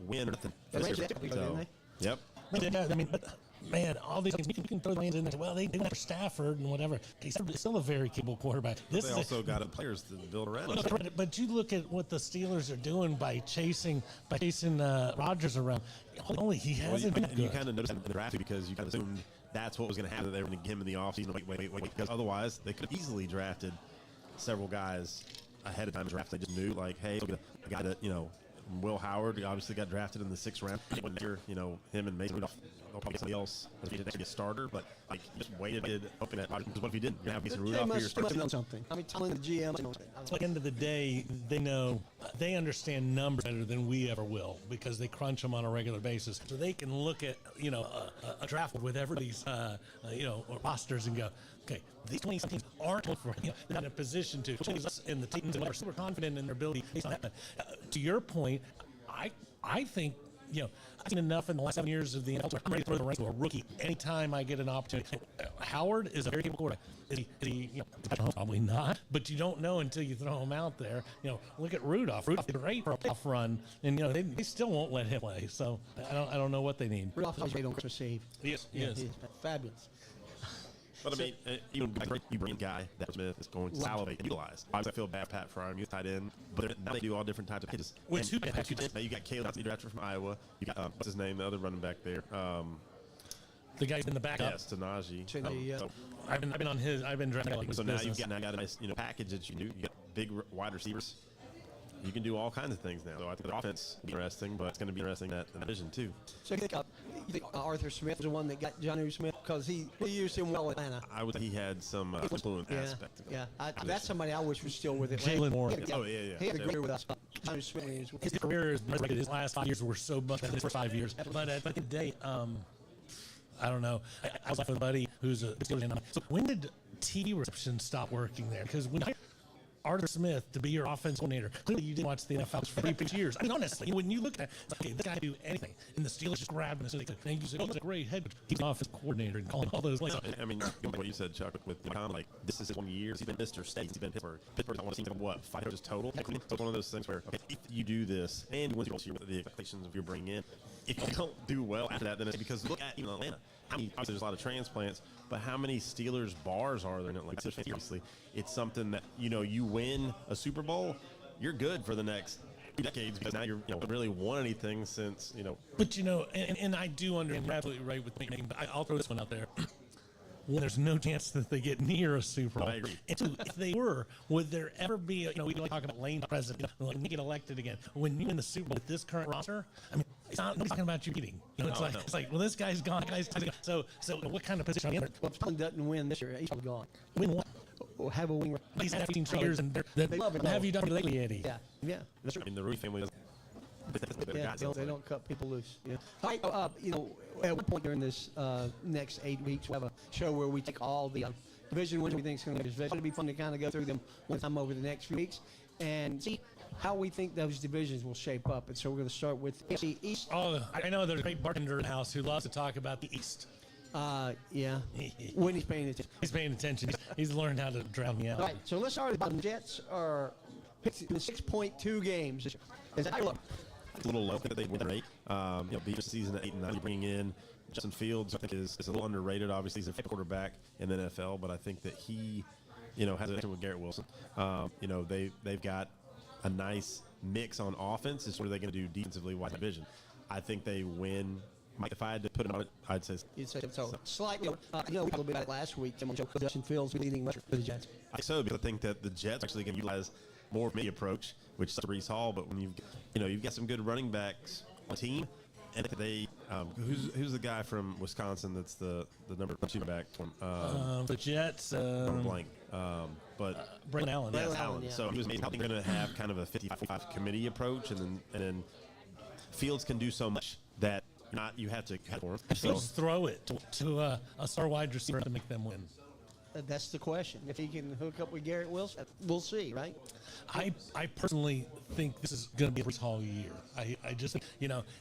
win or nothing.
Yeah, they did, didn't they?
Yep.
Yeah, I mean, but man, all these things, you can throw the lanes in there. Well, they went for Stafford and whatever. He's still a very capable quarterback.
They also got players to build around.
But you look at what the Steelers are doing by chasing Rodgers around. Only he hasn't been
You
good.
kind of noticed in the draft because you kind of assumed that's what was going to happen. That they were going to get him in the offseason. Wait. Because otherwise, they could have easily drafted several guys ahead of time. Draft. They just knew, like, hey, we'll get a guy that, Will Howard obviously got drafted in the 6th round. When you're, him and Mason Rudolph, they'll probably get somebody else as a starter. But like, just waited, hoping that. Because what if he didn't? You're gonna have Mason Rudolph for your
They must know
starter.
something. I mean, telling the GM knows it.
At the end of the day, they understand numbers better than we ever will because they crunch them on a regular basis. So they can look at a draft with everybody's rosters and go, okay, these 20 teams aren't they're not in a position to change us in the teams and are super confident in their ability based on that. To your point, I think. I've seen enough in the last 7 years of the NFL. I'm ready to throw the reins to a rookie anytime I get an opportunity. Howard is a very capable quarterback. Is he probably not, but you don't know until you throw him out there. Look at Rudolph. Rudolph did great for a playoff run, and they still won't let him play. So I don't know what they need.
Rudolph was great on Christmas Eve.
Yes.
He's fabulous.
But I mean, even you bring a guy that Smith is going to salivate and utilize. Obviously, I feel bad Pat Fryer, youth tight end, but now they do all different types of pitches.
With two backs,
now you got Caleb, drafted from Iowa. You got what's his name, the other running back there.
the guy's in the backup.
Yes, to Najee.
Yeah.
I've been on his. I've been drafting like his
So now
business.
you've got a nice package that you can do. You got big wide receivers. You can do all kinds of things now. So I think the offense will be interesting, but it's going to be interesting in that division too.
So you think Arthur Smith was the one that got Jonnu Smith because he used him well in Atlanta.
I would say he had some influence aspect of it.
Yeah, that's somebody I wish was still with Atlanta.
Jalen Warren.
Oh, yeah.
He had a career with us. Jonnu Smith.
His career is his last 5 years were so much better than his first 5 years. But at the end of the day, I don't know. I was with a buddy who's a so when did TV reception stop working there? Because when I Arthur Smith to be your offense coordinator, clearly you didn't watch the NFL for 3 years. I mean, honestly, when you look at it, it's like, okay, this guy can do anything. And the Steelers just grabbed him and said, thank you. Oh, that's a great head coach. He's an offense coordinator and calling all those plays.
I mean, what you said, Chuck, with Tom, like, this is his 1 year. He's been Mr. State. He's been Pittsburgh. Pittsburgh's on one team, what, 5 coaches total? So it's one of those things where, okay, if you do this and once you see the expectations of your bringing in, if you don't do well after that, then it's because look at even Atlanta. Obviously, there's a lot of transplants, but how many Steelers bars are there? Like, seriously, it's something that you win a Super Bowl, you're good for the next 2 decades because now you're really won anything since
But and I do understand. You're absolutely right with me. But I'll throw this one out there. Well, there's no chance that they get near a Super Bowl.
I agree.
And so if they were, would there ever be we like talking about Lane president, like we get elected again? When you win the Super Bowl with this current roster, I mean, it's not nobody's talking about you beating. It's like, well, this guy's gone. So what kind of position are you in?
Well, if Tom doesn't win this year, he's probably gone.
Win what?
Or have a wing.
He's had 15 years, and
they love it.
what have you done lately, Eddie?
Yeah. That's
I
right.
mean, the Rudy family doesn't.
Yeah, they don't cut people loose. Yeah. All right, at one point during this next 8 weeks, we'll have a show where we take all the division wins we think is going to be. It'll be fun to kind of go through them one time over the next few weeks and see how we think those divisions will shape up. And so we're going to start with the East.
Oh, I know there's a great bartender in the house who loves to talk about the East.
Yeah. When he's paying attention.
He's paying attention. He's learned how to drown me out.
All right, so let's start with the Jets are picked in 6.2 games. Is that look?
It's a little low. I think they win their 8. Beat the season at 8-9. You're bringing in Justin Fields. I think is a little underrated. Obviously, he's a fifth quarterback in the NFL, but I think that he, has a connection with Garrett Wilson. They've got a nice mix on offense. Is what are they going to do defensively? Wide division. I think they win. Mike, if I had to put it on it, I'd say
You'd say so. Slightly. We talked a little bit about it last week. Someone showed Justin Fields leading rusher for the Jets.
I so because I think that the Jets actually can utilize more of me approach, which is Brees Hall. But when you've got some good running backs on the team, and they who's the guy from Wisconsin that's the number 2 back from
the Jets.
blank. But
Braylon Allen.
Yes,
Braylon Allen,
Allen.
yeah.
So he was maybe going to have kind of a 55 committee approach, and then Fields can do so much that you have to cut for him. So,
Just throw it to a star wide receiver to make them win.
That's the question. If he can hook up with Garrett Wilson, we'll see, right?
I personally think this is going to be a Brees Hall year. I just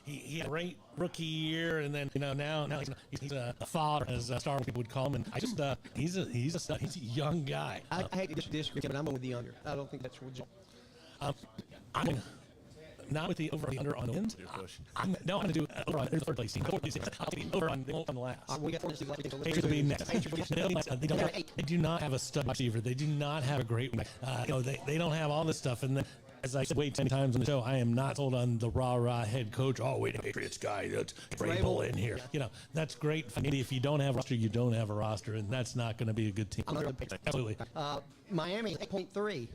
he had a great rookie year, and then now he's a father, as Star people would call him, and I just he's a young guy.
I hate to disagree, but I'm going with the under. I don't think that's what.
I'm not with the over the under on the wins. I'm going to do over on the third place team. I'll take the over on the last.
We got
Patriots will be next. They do not have a stud receiver. They do not have a great one. They don't have all this stuff. And then, as I said way 10 times on the show, I am not sold on the rah-rah head coach. Oh, wait, a Patriots guy. That's Vrabel in here. That's great. If you don't have a roster, you don't have a roster, and that's not going to be a good team. Absolutely.
Miami 8.3.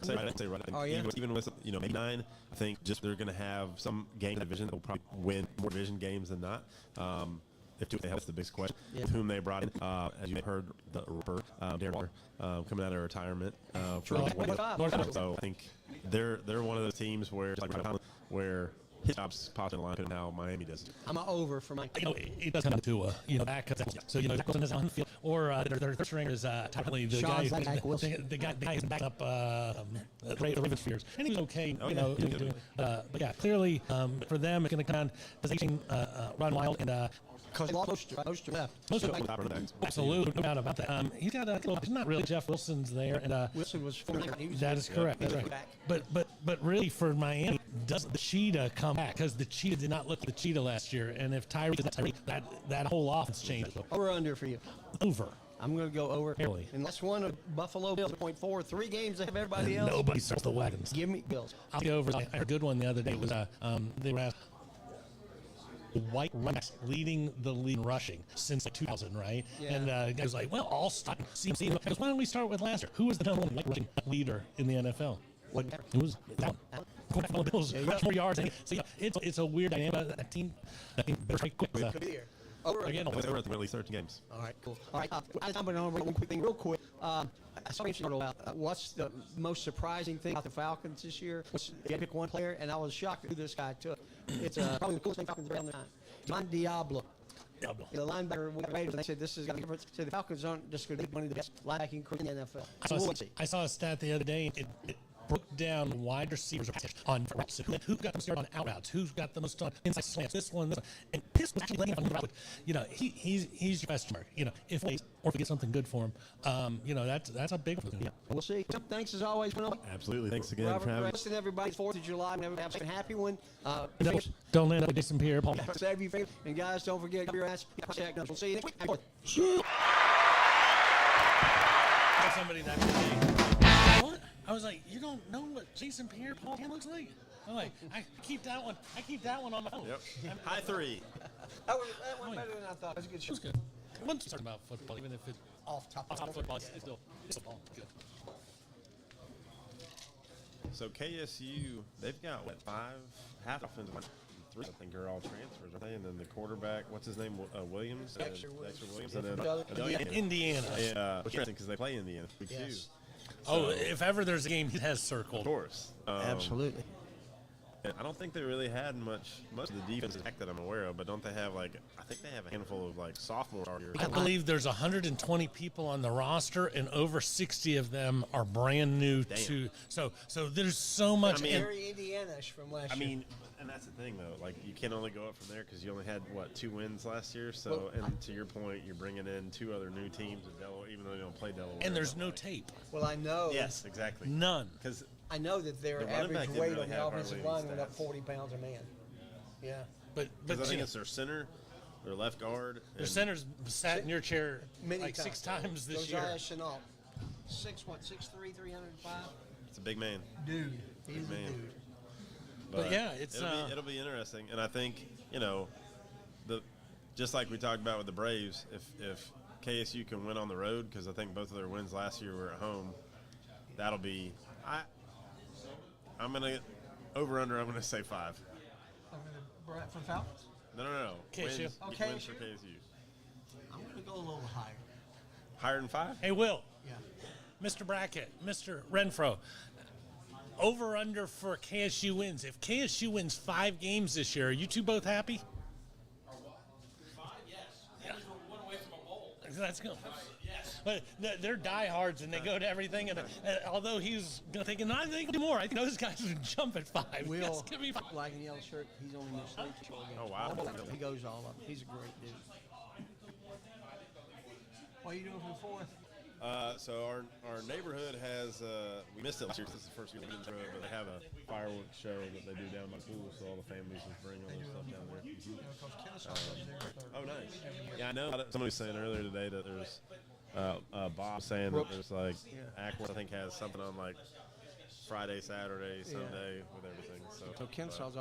Say right.
Oh, yeah?
Even with maybe 9, I think just they're going to have some game in the division that will probably win more division games than not. If they have, that's the biggest question.
Yeah.
With whom they brought in, as you heard, the Ripper, Darren Waller, coming out of retirement. So I think they're one of those teams where his job's possibly in line, and now Miami does.
I'm an over for my.
It does come down to back. So Zach Wilson is on the field, or their third stringer is Tyler, the guy who's backed up the Ravens Fears, and he was okay. But yeah, clearly for them it's going to come down to Ron Wild and.
Because most left.
Absolutely, no doubt about that. He's got he's not really Jeff Wilson's there, and
Wilson was.
That is correct. That's right. But really for Miami, does the Cheetah come back? Because the Cheetah did not look like the Cheetah last year, and if Tyreek is not Tyreek, that whole offense changes.
Over under for you.
Over.
I'm going to go over.
Really?
Unless one of Buffalo Bills 0.4, 3 games they have everybody else.
Nobody starts the wagons.
Give me Bills.
I'll go over. I heard a good one the other day. It was they were asked, white running backs leading the league in rushing since like 2000, right?
Yeah.
And guy was like, well, all stock CMC. He goes, why don't we start with last year? Who was the number one white rushing leader in the NFL? It was that one. Quarterback for the Bills, rushed more yards. So yeah, it's a weird dynamic. That team better strike quick.
Could be here. Over
Again,
They were at at least 13 games.
All right, cool. All right, I'm going to one quick thing real quick. I saw you about what's the most surprising thing about the Falcons this year. They pick one player, and I was shocked who this guy took. It's probably the coolest thing Falcons around the time. John Diablo. The linebacker with the Raiders, they said this is going to be different. So the Falcons aren't just going to be one of the best linebacking crews in the NFL.
I saw a stat the other day. It broke down wide receivers on routes. Who got the most on out routes? Who's got the most on inside slants? This one. And Piss was actually laying on the route. You know, he's your question mark. You know, if we get something good for him, you know, that's a big one.
Yeah, we'll see. Thanks as always.
Absolutely. Thanks again
Robert,
for having me.
listen, everybody. 4th of July. Have a happy one.
Don't land up with Jason Pierre. Paul.
Save your favorite. And guys, don't forget to your ass. We'll see you next week.
Somebody that day. What? I was like, you don't know what Jason Pierre Paul looks like? I'm like, I keep that one on my phone.
Yep. High 3.
That went better than I thought. It was a good show.
It was good. Once talking about football, even if it's
Off top
of football, it's still football. Good.
So KSU, they've got what, 5 half offensive line. 3 I think are all transfers, aren't they? And then the quarterback, what's his name? Williams.
Dexter
Williams.
And
then
Indiana.
Which interesting because they play Indiana too.
Yes.
Oh, if ever there's a game he has circled.
Of course.
Absolutely.
I don't think they really had most of the defensive back that I'm aware of, but don't they have I think they have a handful of sophomore starters.
I believe there's 120 people on the roster, and over 60 of them are brand new to. So there's so much.
Very Indiana-ish from last year.
And that's the thing though. You can only go up from there because you only had 2 wins last year. So, and to your point, you're bringing in 2 other new teams in Delaware, even though they don't play Delaware.
And there's no tape.
Well, I know.
Yes, exactly.
None.
Because
I know that their
The running
average
back didn't
weight
really
on the
have
offensive
hardly
line
any
went up
stats.
40 pounds a man. Yeah.
But
I think
you know,
it's their center, their left guard.
their
and-
center's sat in your chair
Many
like 6 times this
Josiah
year.
Chenault. 6'3", 305?
It's a big man.
Dude. He's a
man.
dude.
But yeah, it's
it'll be interesting, and I think just like we talked about with the Braves, if KSU can win on the road, because I think both of their wins last year were at home, that'll be. I'm gonna over under. I'm gonna say 5.
For Falcons?
No.
KSU.
Wins,
Okay.
wins for KSU.
I'm going to go a little higher.
Higher than 5?
Hey, Will,
Yeah.
Mr. Brackett, Mr. Renfro, over under for KSU wins. If KSU wins 5 games this year, are you two both happy? That's good. But they're diehards and they go to everything. And although he's thinking, I think he'll do more. I think those guys would jump at 5.
Will,
Yes, give me 5.
black and yellow shirt, he's only missed 3 short games.
Oh, wow.
He goes all up. He's a great dude. What are you doing for the 4th?
So our neighborhood has we missed it last year because it's the first year we've been through it, but they have a fireworks show that they do down by the pool, so all the families just bring all their stuff down there. Oh, nice. Yeah, I know. Somebody was saying earlier today that there's Bob saying that there's Ackworth, I think, has something on Friday, Saturday, Sunday with everything. So
So Kensaw's